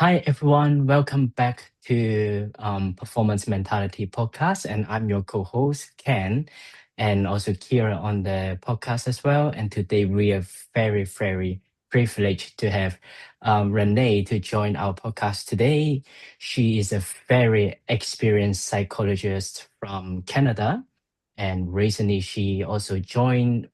Hi, everyone. Welcome back to Performance Mentality Podcast. And I'm your co host, Ken, and also Ciara on the podcast as well. And today we are very privileged to have Renee to join our podcast today. She is a very experienced psychologist from Canada. And recently, she also joined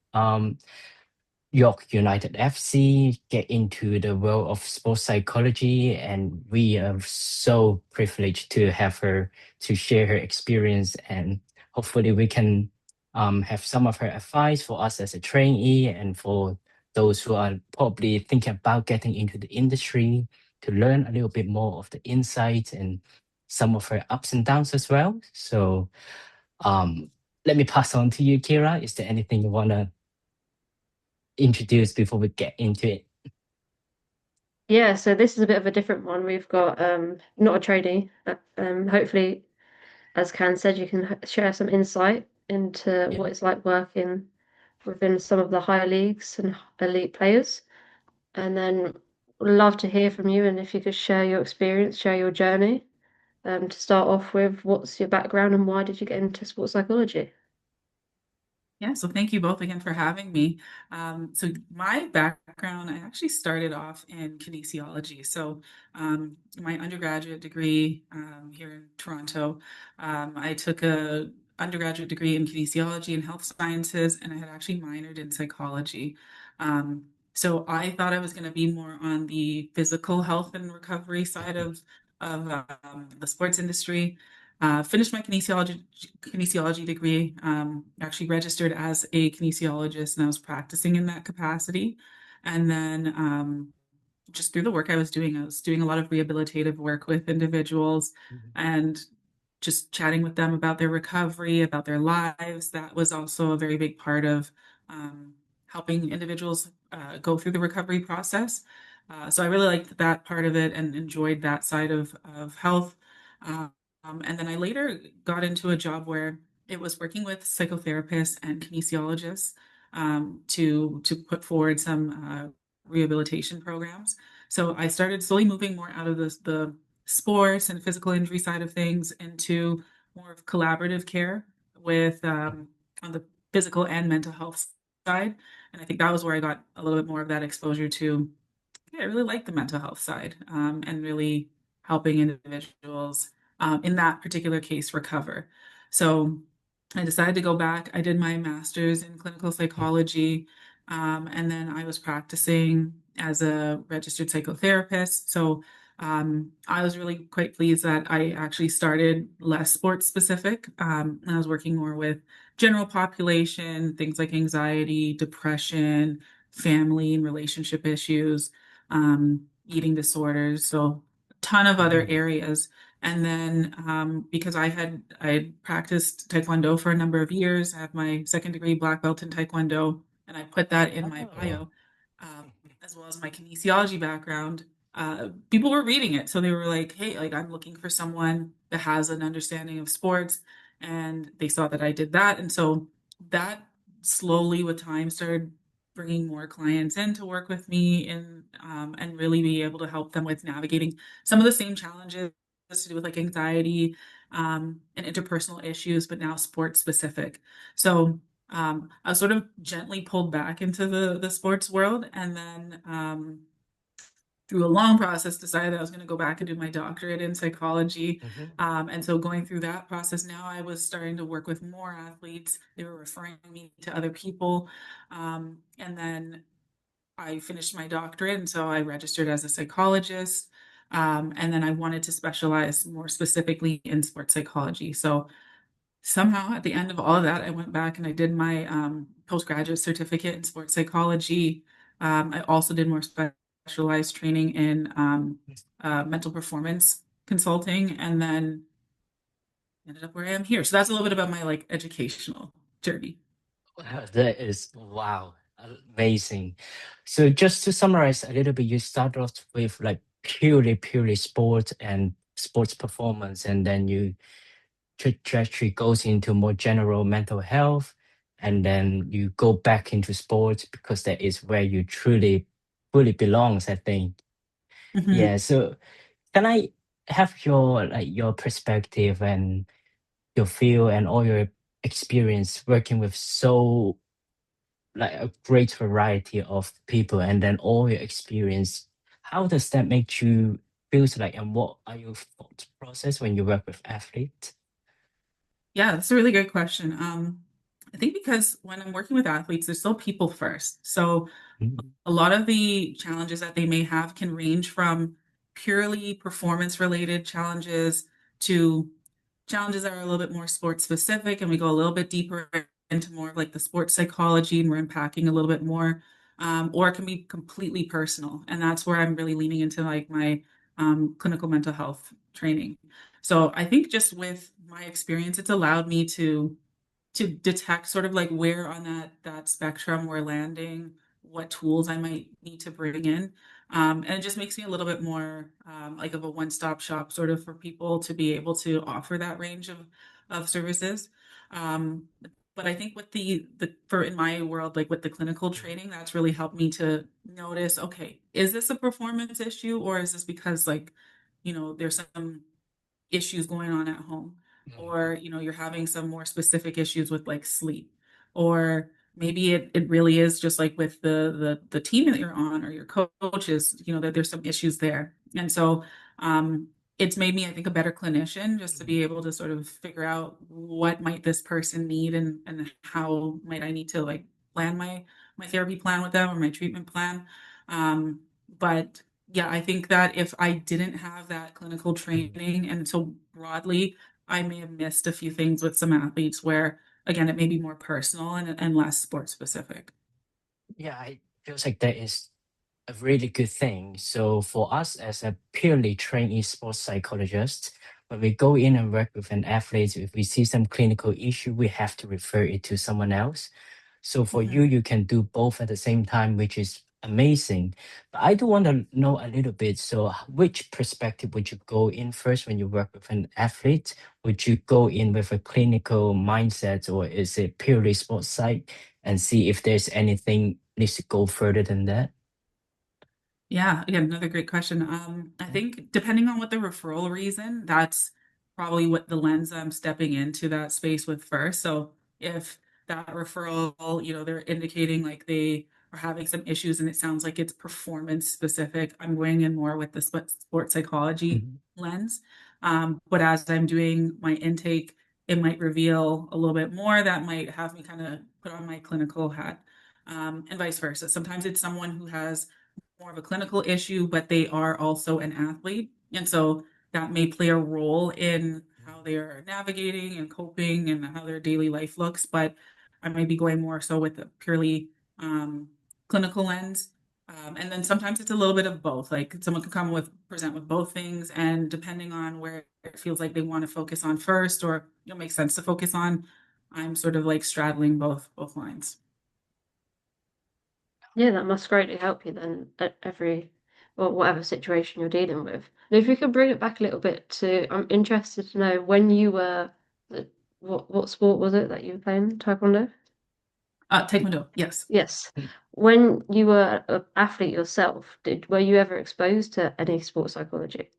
York United FC, get into the world of sports psychology, and we are so privileged to have her to share her experience, and hopefully we can have some of her advice for us as a trainee and for those who are probably thinking about getting into the industry to learn a little bit more of the insights and some of her ups and downs as well. So um, let me pass on to you, Kira. Is there anything you want to introduce before we get into it? Yeah, so this is a bit of a different one. We've got not a trainee. Hopefully, as Can said, you can share some insight into Yeah. what it's like working within some of the higher leagues and elite players. And then would love to hear from you and if you could share your experience, share your journey. To start off with, what's your background and why did you get into sports psychology? Yeah, so thank you both again for having me. So my background, I actually started off in kinesiology. So my undergraduate degree here in Toronto, I took a undergraduate degree in kinesiology and health sciences, and I had actually minored in psychology. So I thought I was going to be more on the physical health and recovery side of the sports industry. Finished my kinesiology degree, actually registered as a kinesiologist, and I was practicing in that capacity. And then just through the work I was doing a lot of rehabilitative work with individuals Mhm. and just chatting with them about their recovery, about their lives. That was also a very big part of helping individuals go through the recovery process. So I really liked that part of it and enjoyed that side of health. And then I later got into a job where it was working with psychotherapists and kinesiologists to put forward some rehabilitation programs. So I started slowly moving more out of the sports and physical injury side of things into more of collaborative care with on the physical and mental health side. And I think that was where I got a little bit more of that exposure to. Yeah, I really like the mental health side and really helping individuals in that particular case recover. So I decided to go back. I did my master's in clinical psychology, and then I was practicing as a registered psychotherapist. So I was really quite pleased that I actually started less sports specific. And I was working more with general population, things like anxiety, depression, family and relationship issues, eating disorders, so a ton of other Mhm. areas. And then because I practiced Taekwondo for a number of years, I have my second degree black belt in Taekwondo, and I put that in my Oh. bio, um, as well as my kinesiology background. People were reading it, so they were like, "Hey, like I'm looking for someone that has an understanding of sports," and they saw that I did that, and so that slowly with time started bringing more clients in to work with me and really be able to help them with navigating some of the same challenges to do with like anxiety and interpersonal issues, but now sports specific. So I was sort of gently pulled back into the sports world, and then through a long process, decided I was going to go back and do my doctorate in psychology. Mhm. And so going through that process, now I was starting to work with more athletes. They were referring me to other people. And then I finished my doctorate, and so I registered as a psychologist. And then I wanted to specialize more specifically in sports psychology. So somehow at the end of all of that, I went back and I did my postgraduate certificate in sports psychology. I also did more specialized training in mental performance consulting, and then ended up where I am here. So that's a little bit about my like educational journey. Wow, that is wow, amazing. So just to summarize a little bit, you start off with like purely sports and sports performance, and then you trajectory goes into more general mental health, and then you go back into sports because that is where you truly fully belongs, I think. Mhm. Yeah. So can I have your perspective and your feel and all your experience working with so like a great variety of people, and then all your experience, how does that make you feels like, and what are your thought process when you work with athletes? Yeah, that's a really good question. I think because when I'm working with athletes, they're still people first. So Mhm. a lot of the challenges that they may have can range from purely performance related challenges to challenges that are a little bit more sports specific, and we go a little bit deeper into more of like the sports psychology and we're unpacking a little bit more. Or it can be completely personal. And that's where I'm really leaning into like my clinical mental health training. So I think just with my experience, it's allowed me to detect sort of like where on that spectrum we're landing, what tools I might need to bring in. And it just makes me a little bit more like of a one-stop shop sort of for people to be able to offer that range of services. Um, but I think with the for in my world, like with the clinical training, that's really helped me to notice, okay, is this a performance issue or is this because like, there's some issues going on at home, or you're having some more specific issues with like sleep, or maybe it really is just like with the team that you're on or your coaches, that there's some issues there. And so it's made me, I think, a better clinician just to be able to sort of figure out what might this person need, and how might I need to like plan my therapy plan with them or my treatment plan. But yeah, I think that if I didn't have that clinical Mhm. training and so broadly, I may have missed a few things with some athletes where, again, it may be more personal and less sport specific. Yeah, I feels like that is a really good thing. So for us as a purely trained sports psychologist, when we go in and work with an athlete, if we see some clinical issue, we have to refer it to someone else. So for you, Mhm. you can do both at the same time, which is amazing. But I do want to know a little bit. So which perspective would you go in first when you work with an athlete? Would you go in with a clinical mindset, or is it purely sports psych, and see if there's anything needs to go further than that? Yeah, again, another great question. I think depending on what the referral reason, that's probably what the lens I'm stepping into that space with first. So if that referral, they're indicating like they are having some issues and it sounds like it's performance specific, I'm going in more with the sports psychology Mhm. lens. But as I'm doing my intake, it might reveal a little bit more that might have me kind of put on my clinical hat, and vice versa. Sometimes it's someone who has more of a clinical issue, but they are also an athlete. And so that may play a role in how they are navigating and coping and how their daily life looks. But I might be going more so with a purely um, clinical lens. And then sometimes it's a little bit of both. Like someone could present with both things, and depending on where it feels like they want to focus on first, or makes sense to focus on, I'm sort of like straddling both lines. Yeah, that must greatly help you then at every or whatever situation you're dealing with. And if you could bring it back a little bit to, I'm interested to know when you were, what sport was it that you were playing? Taekwondo? Taekwondo, yes. Yes. When you were an athlete yourself, were you ever exposed to any sports psychology?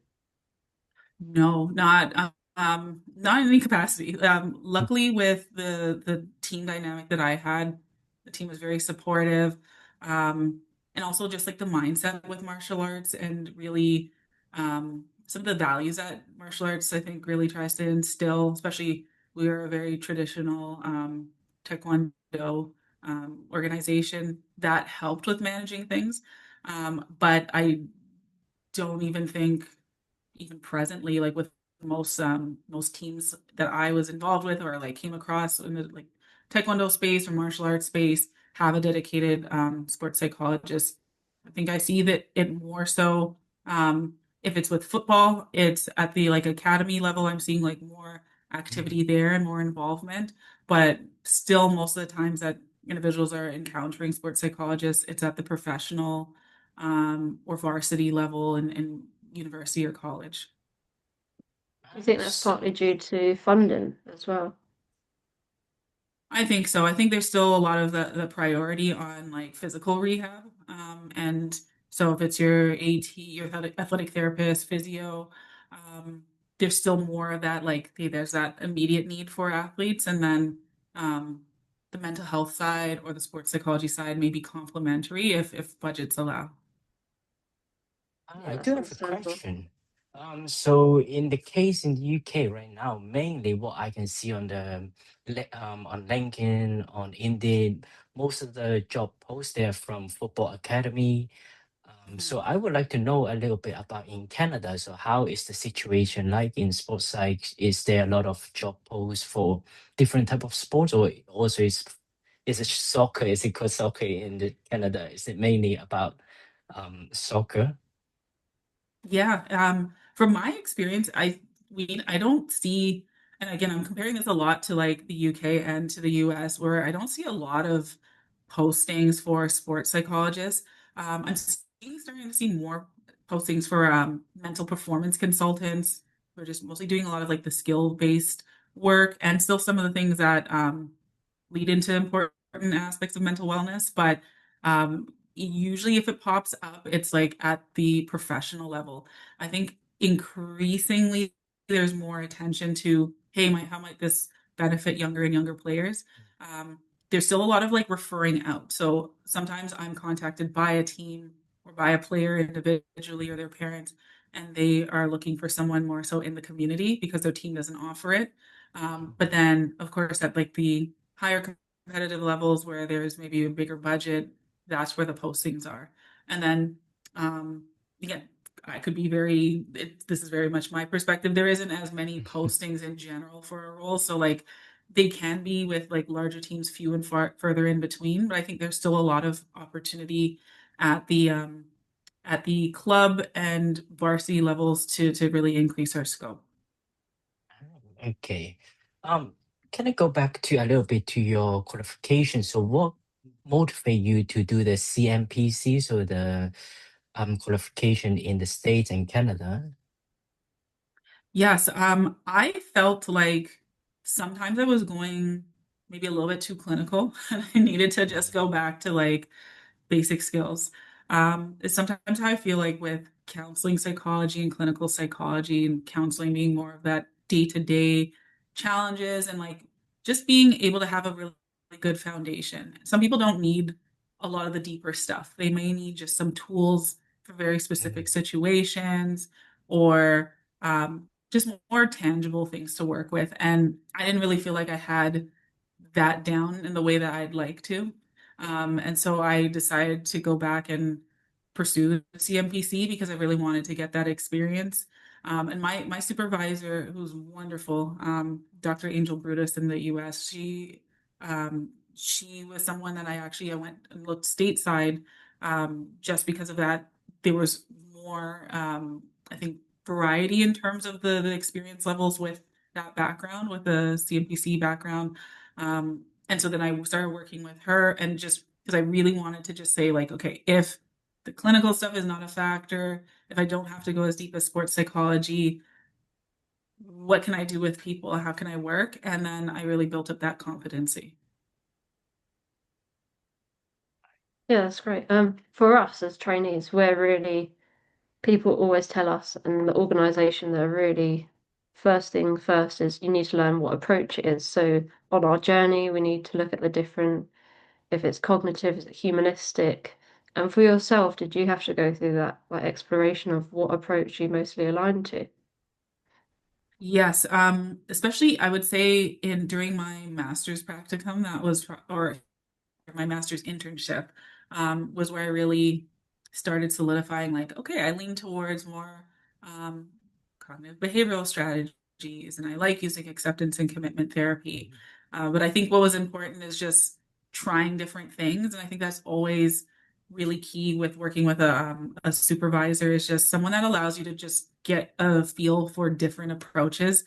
No, not in any capacity. Luckily, with the team dynamic that I had, the team was very supportive, and also just like the mindset with martial arts, and really some of the values that martial arts I think really tries to instill. Especially, we are a very traditional taekwondo organization that helped with managing things, but I don't even think even presently, like with most teams that I was involved with or like came across in the like taekwondo space or martial arts space, have a dedicated sports psychologist. I think I see that it more so, if it's with football, it's at the like academy level. I'm seeing like more activity there and more involvement, but still most of the times that individuals are encountering sports psychologists, it's at the professional or varsity level in university or college. Do you think that's So, partly due to funding as well? I think so. I think there's still a lot of the priority on like physical rehab, and So if it's your AT, your athletic therapist, physio, there's still more of that, like, hey, there's that immediate need for athletes. And then um, the mental health side or the sports psychology side may be complementary if budgets allow. Ah, Yeah, I that's do have a understandable. question. So in the case in the UK right now, mainly what I can see on the on LinkedIn, on Indeed, most of the job posts they're from football academy. So I would like to know a little bit about in Canada. So how is the situation like in sports psych? Is there a lot of job posts for different type of sports, or also is it soccer? Is it called soccer in the Canada? Is it mainly about soccer? Yeah, from my experience, I don't see, and again, I'm comparing this a lot to like the UK and to the US, where I don't see a lot of postings for sports psychologists. Starting to see more postings for mental performance consultants who are just mostly doing a lot of like the skill-based work and still some of the things that lead into important aspects of mental wellness. But usually, if it pops up, it's like at the professional level. I think increasingly there's more attention to, hey, how might this benefit younger and younger players? Um, there's still a lot of like referring out. So sometimes I'm contacted by a team or by a player individually or their parents, and they are looking for someone more so in the community because their team doesn't offer it. But then, of course, at like the higher competitive levels where there's maybe a bigger budget, that's where the postings are. And then, again, I could be this is very much my perspective. There isn't as many postings in general for a role. So, like, they can be with like larger teams, few and far further in between. But I think there's still a lot of opportunity at the club and varsity levels to really increase our scope. Okay. Um, can I go back to a little bit to your qualification? So what motivate you to do the CMPC, so the qualification in the States and Canada? Yes, I felt like sometimes I was going maybe a little bit too clinical, and I needed to just Mhm. go back to like basic skills. It's sometimes how I feel like with counseling psychology and clinical psychology, and counseling being more of that day-to-day challenges and like just being able to have a really good foundation. Some people don't need a lot of the deeper stuff. They may need just some tools for very specific Mhm. situations or just more tangible things to work with. And I didn't really feel like I had that down in the way that I'd like to. And so I decided to go back and pursue the CMPC because I really wanted to get that experience. And my supervisor, who's wonderful, Dr. Angel Brutus in the US, she was someone that I went and looked stateside just because of that. There was more, I think, variety in terms of the experience levels with that background, with the CMPC background. And so then I started working with her and just because I really wanted to just say, like, okay, if the clinical stuff is not a factor, if I don't have to go as deep as sports psychology, what can I do with people? How can I work? And then I really built up that competency. Yeah, that's great. For us as trainees, we're really people always tell us, and the organisation that are really first thing first is you need to learn what approach it is. So on our journey, we need to look at the different, if it's cognitive, is it humanistic? And for yourself, did you have to go through that like exploration of what approach you mostly aligned to? Yes, especially I would say in during my master's practicum, or my master's internship was where I really started solidifying like, okay, I lean towards more um, cognitive behavioral strategies and I like using acceptance and commitment therapy. Mhm. But I think what was important is just trying different things. And I think that's always really key with working with a supervisor is just someone that allows you to just get a feel for different approaches.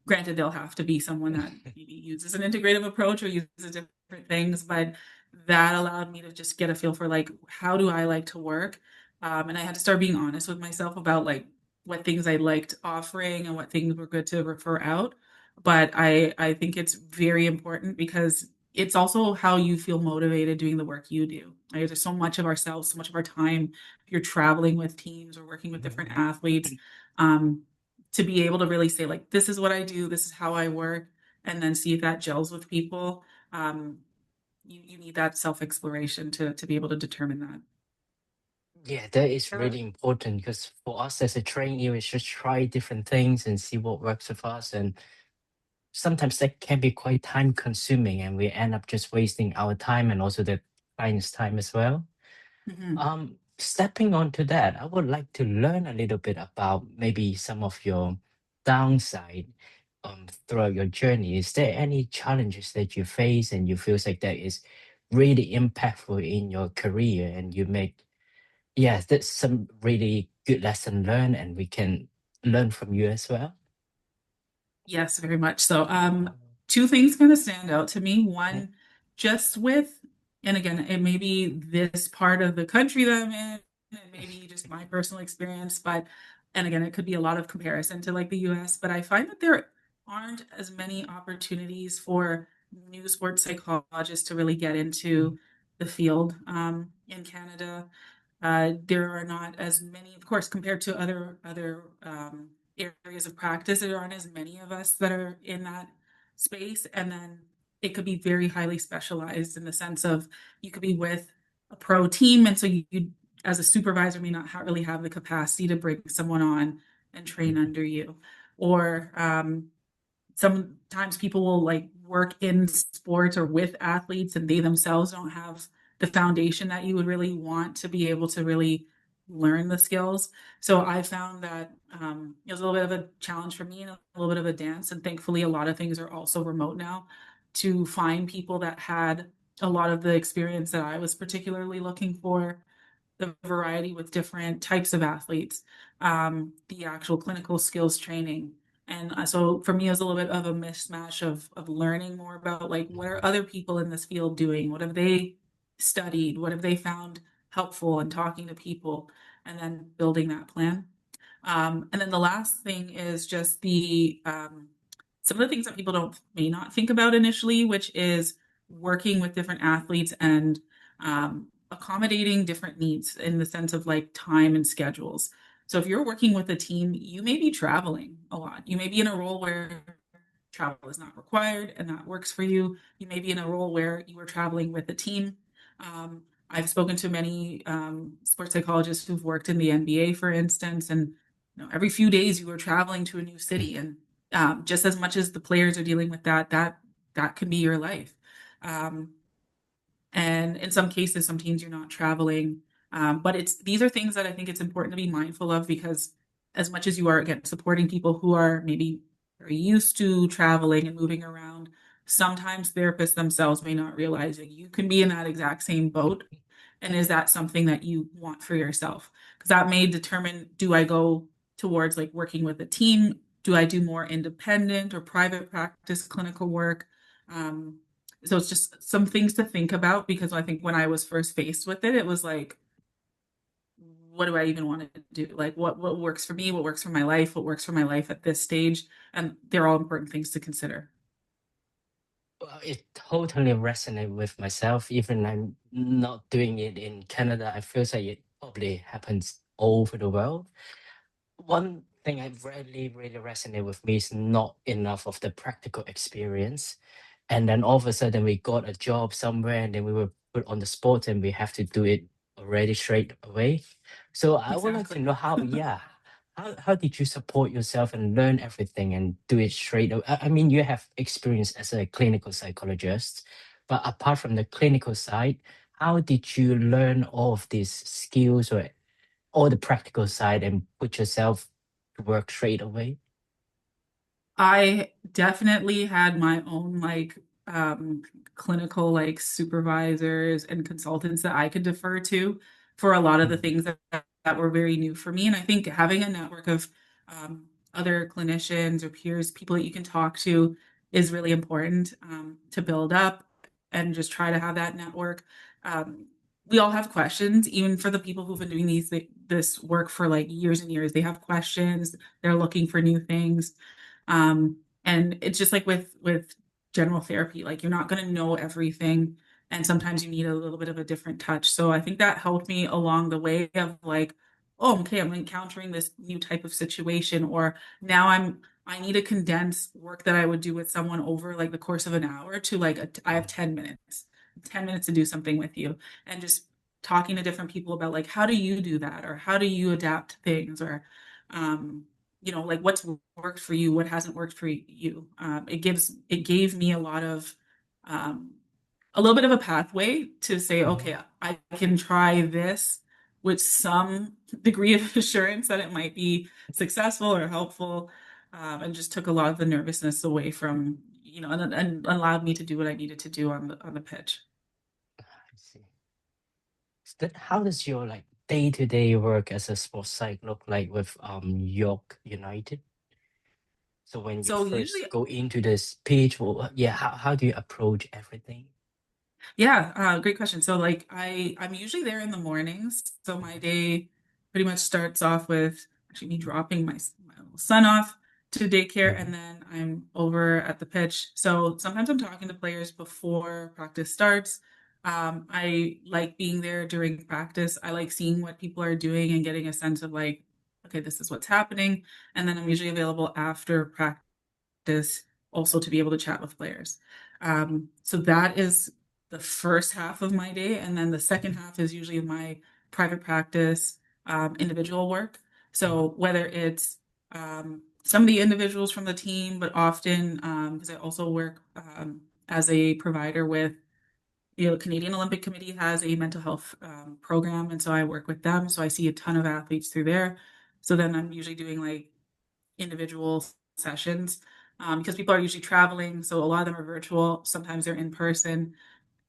Granted, they'll have to be someone that maybe uses an integrative approach or uses different things, but that allowed me to just get a feel for like how do I like to work, and I had to start being honest with myself about like what things I liked offering and what things were good to refer out. But I think it's very important because it's also how you feel motivated doing the work you do. Like, there's so much of ourselves, so much of our time, if you're traveling with teams or working with different athletes, um, to be able to really say, like, this is what I do, this is how I work, and then see if that gels with people. Um, you need that self-exploration to be able to determine that. Yeah, that is Yeah. really important because for us as a trainee, we should try different things and see what works with us. And sometimes that can be quite time consuming and we end up just wasting our time and also the client's time as well. Mhm. Stepping onto that, I would like to learn a little bit about maybe some of your downside throughout your journey. Is there any challenges that you face and you feel like that is really impactful in your career and you make, yeah, that's some really good lesson learned and we can learn from you as well? Yes, very much so. Two things kind of stand out to me. Yeah. One, just with, and again, it may be this part of the country that I'm in, and maybe just my personal experience, but, and again, it could be a lot of comparison to like the US, but I find that there aren't as many opportunities for new sports psychologists to really get into the field in Canada. There are not as many, of course, compared to other areas of practice. There aren't as many of us that are in that space, and then it could be very highly specialized in the sense of you could be with a pro team, and so you as a supervisor may not really have the capacity to bring someone on and train under you, or sometimes people will like work in sports or with athletes and they themselves don't have the foundation that you would really want to be able to really learn the skills. So I found that it was a little bit of a challenge for me and a little bit of a dance. And thankfully, a lot of things are also remote now to find people that had a lot of the experience that I was particularly looking for, the variety with different types of athletes, the actual clinical skills training. And so for me, it was a little bit of a mismatch of learning more about like what are other people in this field doing? What have they studied? What have they found helpful in talking to people? And then building that plan. And then the last thing is just the some of the things that people don't may not think about initially, which is working with different athletes and accommodating different needs in the sense of like time and schedules. So if you're working with a team, you may be traveling a lot. You may be in a role where travel is not required and that works for you. You may be in a role where you are traveling with a team. I've spoken to many sports psychologists who've worked in the NBA, for instance, and every few days you are traveling to a new city, and just as much as the players are dealing with that can be your life. Um, and in some cases, some teams you're not traveling. But these are things that I think it's important to be mindful of because as much as you are, again, supporting people who are maybe very used to traveling and moving around, sometimes therapists themselves may not realize that you can be in that exact same boat. And is that something that you want for yourself? Because that may determine, do I go towards like working with a team? Do I do more independent or private practice clinical work? Um, so it's just some things to think about because I think when I was first faced with it, it was like, what do I even want to do? Like what works for me, what works for my life, what works for my life at this stage? And they're all important things to consider. Well, it totally resonates with myself. Even I'm not doing it in Canada, I feel like it probably happens all over the world. One thing I really resonate with me is not enough of the practical experience. And then all of a sudden we got a job somewhere and then we were put on the spot and we have to do it already straight away. So I would like to Exactly. know how, yeah, how did you support yourself and learn everything and do it straight away? I mean, you have experience as a clinical psychologist, but apart from the clinical side, how did you learn all of these skills or all the practical side and put yourself to work straight away? I definitely had my own like um clinical like supervisors and consultants that I could defer to for a lot of the Mm, things that were very new for me. And I think having a network of other clinicians or peers, people that you can talk to is really important to build up and just try to have that network. Um, we all have questions, even for the people who've been doing this work for like years and years. They have questions, they're looking for new things. And it's just like with general therapy. Like you're not going to know everything. And sometimes you need a little bit of a different touch. So I think that helped me along the way of like, oh, okay, I'm encountering this new type of situation, or now I need to condense work that I would do with someone over like the course of an hour to like I have 10 minutes to do something with you, and just talking to different people about like how do you do that, or how do you adapt things, or um, like what's worked for you, what hasn't worked for you. It gave me um, a little bit of a pathway to say, okay, I can try this with some degree of assurance that it might be successful or helpful, and just took a lot of the nervousness away from, and allowed me to do what I needed to do on the pitch. I see. How does your like day-to-day work as a sports psych look like with York United? So when you So usually, first go into this pitch, well, yeah, how do you approach everything? yeah, great question. So like I'm usually there in the mornings. So my day pretty much starts off with actually me dropping my little son off to daycare, and Mhm. then I'm over at the pitch. So sometimes I'm talking to players before practice starts. I like being there during practice. I like seeing what people are doing and getting a sense of like, okay, this is what's happening. And then I'm usually available after practice also to be able to chat with players. So that is the first half of my day, and then the second half is usually my private practice, individual work. So whether it's some of the individuals from the team, but often because I also work as a provider with, Canadian Olympic Committee has a mental health program, and so I work with them. So I see a ton of athletes through there. So then I'm usually doing like individual sessions, because people are usually traveling. So a lot of them are virtual. Sometimes they're in person,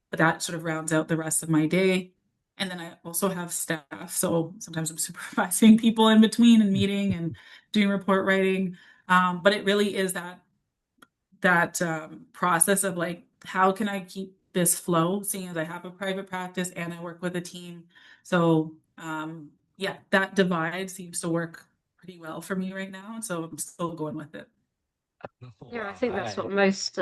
but that sort of rounds out the rest of my day. And then I also have staff. So sometimes I'm supervising people in between and meeting and doing report writing. But it really is that process of like, how can I keep this flow, seeing as I have a private practice and I work with a team. So yeah, that divide seems to work pretty well for me right now. So I'm still going with it. Yeah, I Wow, think that's what most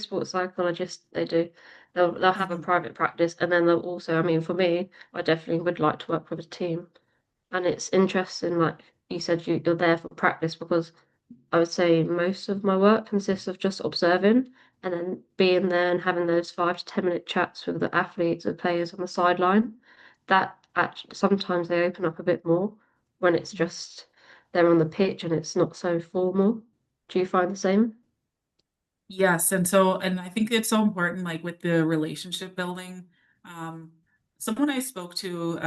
sports psychologists they do. They'll have a Mhm. private practice, and then they'll also, I mean, for me, I definitely would like to work with a team. And it's interesting, like you said, you're there for practice, because I would say most of my work consists of just observing and then being there and having those 5 to 10 minute chats with the athletes or players on the sideline. That actually sometimes they open up a bit more when it's just they're on the pitch and it's not so formal. Do you find the same? Yes, and I think it's so important, like with the relationship building. Um, Someone I spoke to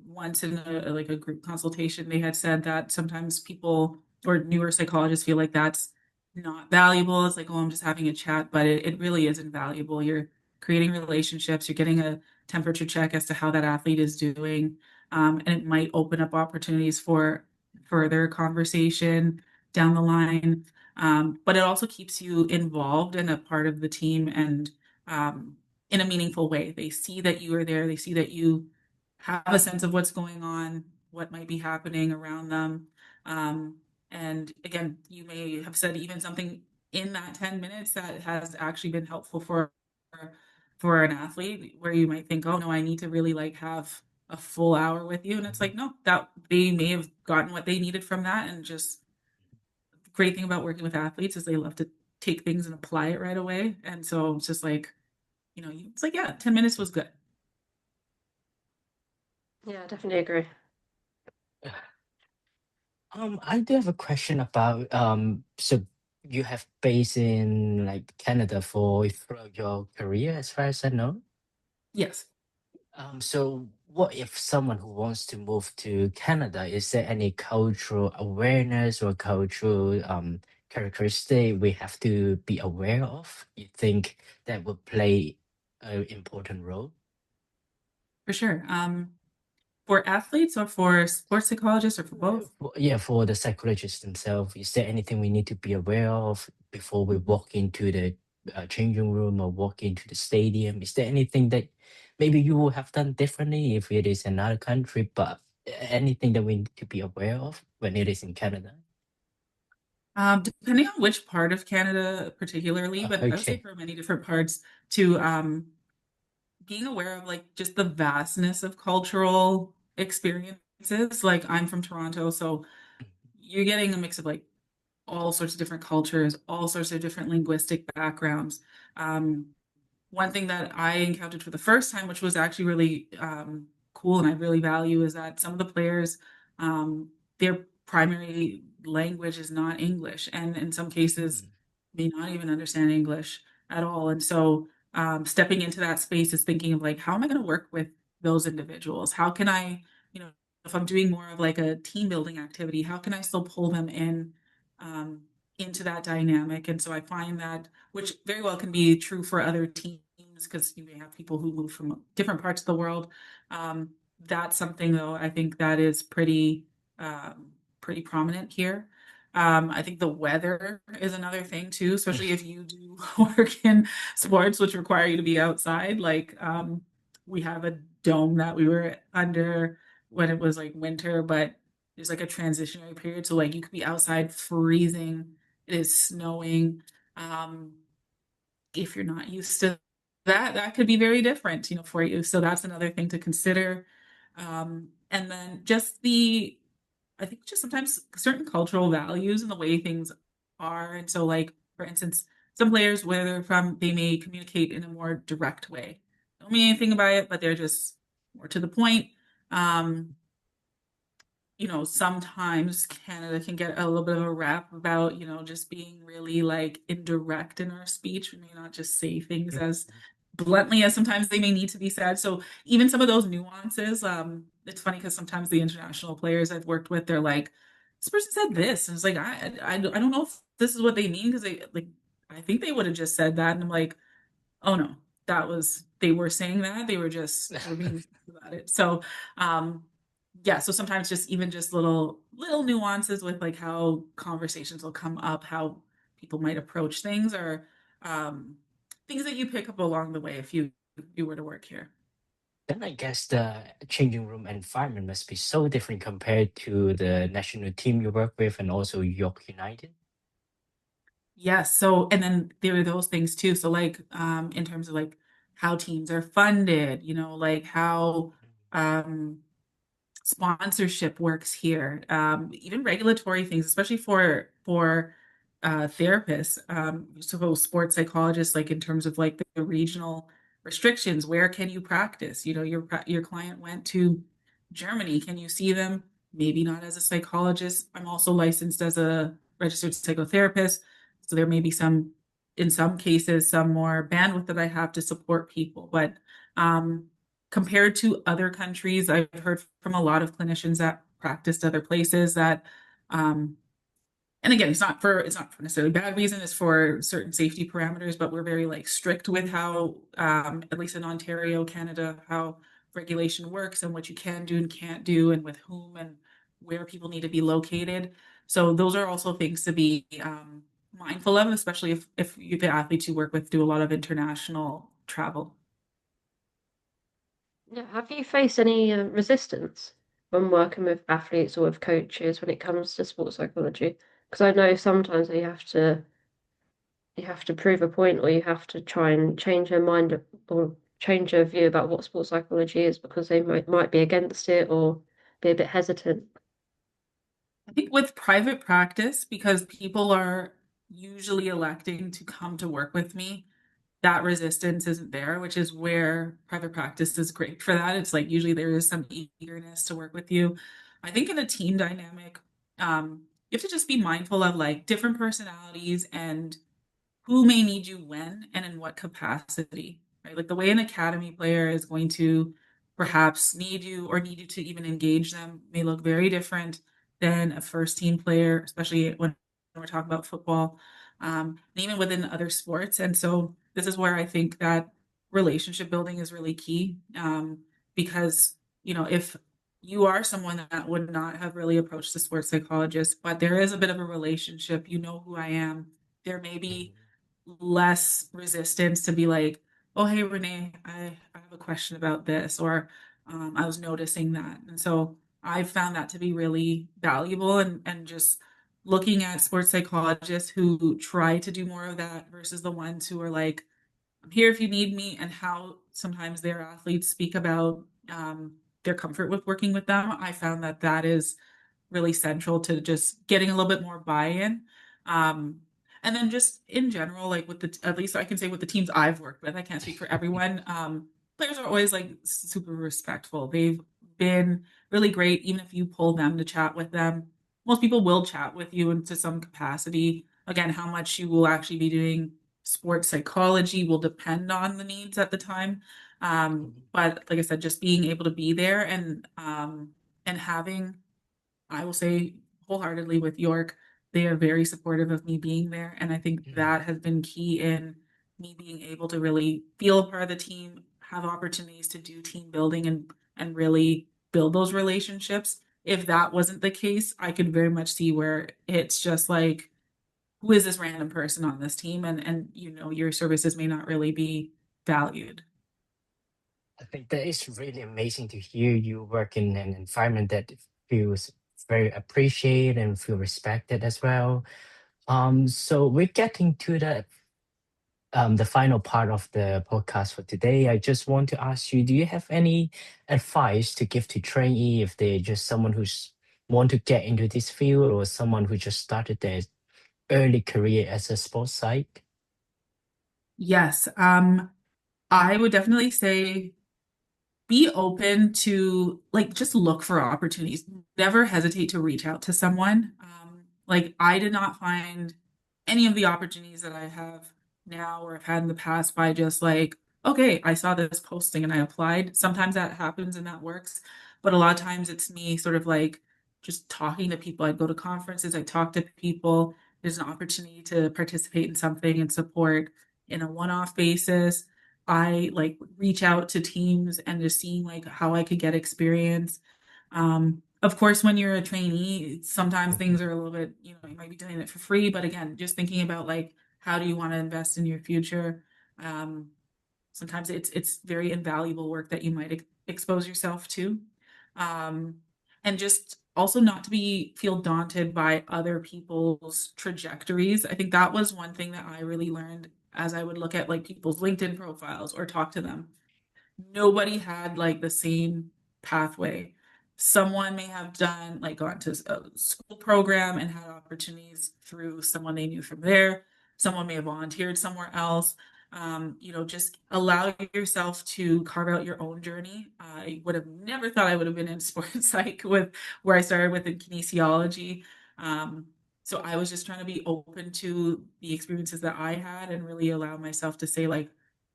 once in like a group consultation, they had said that sometimes people or newer psychologists feel like that's not valuable. It's like, oh, I'm just having a chat, but it really isn't valuable. You're creating relationships, you're getting a temperature check as to how that athlete is doing, and it might open up opportunities for further conversation down the line. But it also keeps you involved and a part of the team, and um, in a meaningful way. They see that you are there. They see that you have a sense of what's going on, what might be happening around them. Um, and again, you may have said even something in that 10 minutes that has actually been helpful for an athlete, where you might think, oh no, I need to really like have a full hour with you. And it's like, no, that they may have gotten what they needed from that, and just great thing about working with athletes is they love to take things and apply it right away. And so it's just like, it's like, yeah, 10 minutes was good. Yeah, I definitely agree. I do have a question about so you have based in like Canada for throughout your career, as far as I know. Yes, So what if someone who wants to move to Canada, is there any cultural awareness or cultural characteristic we have to be aware of? You think that would play an important role? for sure. For athletes or for sports psychologists or for both? Yeah, for the psychologists themselves, is there anything we need to be aware of before we walk into the changing room or walk into the stadium? Is there anything that maybe you will have done differently if it is another country, but anything that we need to be aware of when it is in Canada? Depending on which part of Canada particularly, but I would say Okay. for many different parts, to being aware of like just the vastness of cultural experiences. Like I'm from Toronto, so you're getting a mix of like all sorts of different cultures, all sorts of different linguistic backgrounds. Um, One thing that I encountered for the first time, which was actually really cool and I really value, is that some of the players, their primary language is not English, and in some cases, Mm. may not even understand English at all. And so, stepping into that space is thinking of like, how am I going to work with those individuals? How can I, you know, if I'm doing more of like a team building activity, how can I still pull them in um, into that dynamic? And so I find that, which very well can be true for other teams, because you may have people who move from different parts of the world. Um, that's something though I think that is pretty prominent here. I think the weather is another thing too, especially if you do work in sports which require you to be outside. Like we have a dome that we were under when it was like winter, but there's like a transitionary period. So like you could be outside freezing, it is snowing. Um, if you're not used to that, that could be very different, for you. So that's another thing to consider. And then I think just sometimes certain cultural values and the way things are. And so, like, for instance, some players, where they're from, they may communicate in a more direct way. Don't mean anything by it, but they're just more to the point. Um, sometimes Canada can get a little bit of a rap about, just being really like indirect in our speech. We may not just say things as bluntly as sometimes they may need to be said. So even some of those nuances, it's funny because sometimes the international players I've worked with, they're like, this person said this. And it's like, I don't know if this is what they mean, because I think they would have just said that. And I'm like, oh no, they were saying that. They were being about it. So, um, yeah, so sometimes just even just little nuances with like how conversations will come up, how people might approach things, or um, things that you pick up along the way if you were to work here. Then I guess the changing room environment must be so different compared to the national team you work with and also York United. Yes. So, and then there are those things too. So, like, in terms of like how teams are funded, like how um sponsorship works here, even regulatory things, especially for therapists, so sports psychologists, like in terms of like the regional restrictions. Where can you practice? Your client went to Germany. Can you see them? Maybe not as a psychologist. I'm also licensed as a registered psychotherapist, so there may be in some cases, some more bandwidth that I have to support people, but um, compared to other countries, I've heard from a lot of clinicians that practiced other places that, um, and again, it's not for necessarily bad reason, it's for certain safety parameters, but we're very like strict with how, at least in Ontario, Canada, how regulation works and what you can do and can't do and with whom and where people need to be located. So those are also things to be mindful of, especially if the athletes you work with do a lot of international travel. Yeah, have you faced any resistance when working with athletes or with coaches when it comes to sports psychology? Because I know sometimes you have to prove a point, or you have to try and change their mind or change their view about what sports psychology is, because they might be against it or be a bit hesitant. I think with private practice, because people are usually electing to come to work with me, that resistance isn't there, which is where private practice is great for that. It's like usually there is some eagerness to work with you. I think in a team dynamic, you have to just be mindful of like different personalities and who may need you when and in what capacity, right? Like the way an academy player is going to perhaps need you or need you to even engage them may look very different than a first team player, especially when we're talking about football, and even within other sports. And so this is where I think that relationship building is really key, because, if you are someone that would not have really approached the sports psychologist, but there is a bit of a relationship, you know who I am, there may be Mhm. less resistance to be like, oh, hey, Renee, I have a question about this, or I was noticing that. And so I found that to be really valuable, and just looking at sports psychologists who try to do more of that versus the ones who are like, I'm here if you need me, and how sometimes their athletes speak about their comfort with working with them. I found that that is really central to just getting a little bit more buy-in. Um, and then just in general, like with the, at least I can say with the teams I've worked with, I can't speak for everyone. Players are always like super respectful. They've been really great, even if you pull them to chat with them. Most people will chat with you into some capacity. Again, how much you will actually be doing sports psychology will depend on the needs at the time. But like I said, just being able to be there and having, I will say wholeheartedly with York, they are very supportive of me being there. And I think that has been key in me being able to really feel a part of the team, have opportunities to do team building and really build those relationships. If that wasn't the case, I could very much see where it's just like, who is this random person on this team? And you know, your services may not really be valued. I think that is really amazing to hear you work in an environment that feels very appreciated and feel respected as well. So we're getting to the final part of the podcast for today. I just want to ask you, do you have any advice to give to trainee if they're just someone who's want to get into this field or someone who just started their early career as a sports psych? Yes, I would definitely say be open to like just look for opportunities. Never hesitate to reach out to someone. Like I did not find any of the opportunities that I have now or have had in the past by just like, okay, I saw this posting and I applied. Sometimes that happens and that works, but a lot of times it's me sort of like just talking to people. I'd go to conferences, I talk to people. There's an opportunity to participate in something and support in a one-off basis. I like reach out to teams and just seeing like how I could get experience. Of course, when you're a trainee, sometimes things are a little bit, you know, you might be doing it for free, but again, just thinking about like how do you want to invest in your future? Um, Sometimes it's very invaluable work that you might expose yourself to. Um, and just also not to be feel daunted by other people's trajectories. I think that was one thing that I really learned as I would look at like people's LinkedIn profiles or talk to them. Nobody had like the same pathway. Someone may have done like gone to a school program and had opportunities through someone they knew from there. Someone may have volunteered somewhere else. You know, just allow yourself to carve out your own journey. I would have never thought I would have been in sports psych with where I started with in kinesiology. Um, so I was just trying to be open to the experiences that I had and really allow myself to say like,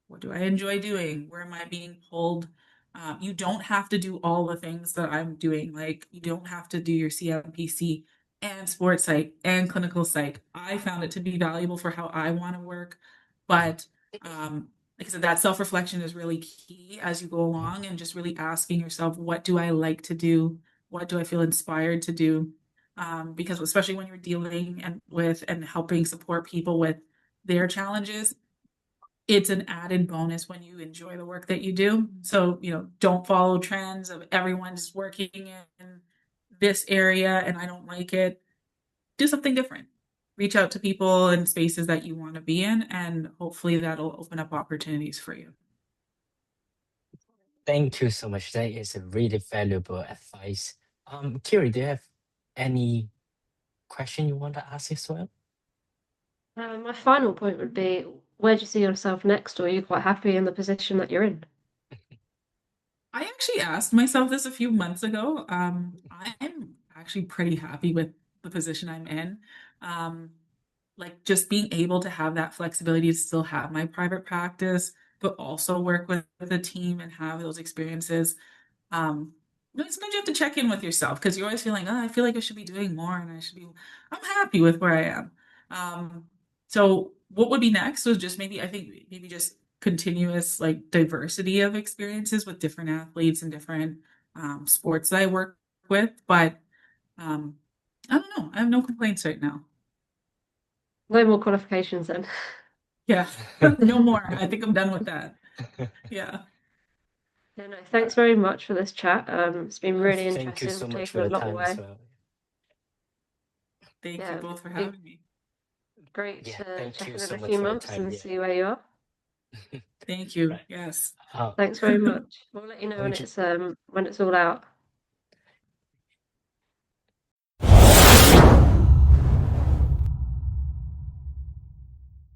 what do I enjoy doing? Where am I being pulled? You don't have to do all the things that I'm doing. Like, you don't have to do your CMPC and sports psych and clinical psych. I found it to be valuable for how I want to work. But like I said, that self reflection is really key as you go along and just really asking yourself, what do I like to do? What do I feel inspired to do? Because especially when you're dealing and helping support people with their challenges, it's an added bonus when you enjoy the work that you do. So, you know, don't follow trends of everyone's working in this area and I don't like it. Do something different. Reach out to people in spaces that you want to be in, and hopefully that'll open up opportunities for you. Thank you so much. That is a really valuable advice. Kiri, do you have any question you want to ask as well? My final point would be, where do you see yourself next, or are you quite happy in the position that you're in? I actually asked myself this a few months ago. I'm actually pretty happy with the position I'm in. Um, like just being able to have that flexibility to still have my private practice, but also work with a team and have those experiences. Sometimes you have to check in with yourself because you're always feeling, oh, I feel like I should be doing more and I'm happy with where I am. So what would be next was just maybe, I think maybe just continuous like diversity of experiences with different athletes and different sports that I work with. But um, I don't know. I have no complaints right now. No more qualifications then. Yeah, no more. I think I'm done with that. Yeah. Yeah, no, thanks very much for this chat. It's been really Thank you interesting. so We've much for taken a your lot time as away. well. Thank you Yeah, both for be having me. great Yeah, to thank check you in in so a much few for your months time. and Yeah. see where you are. Thank you. Right. Yes. Oh, Thanks very much. We'll let you know when okay. it's all out.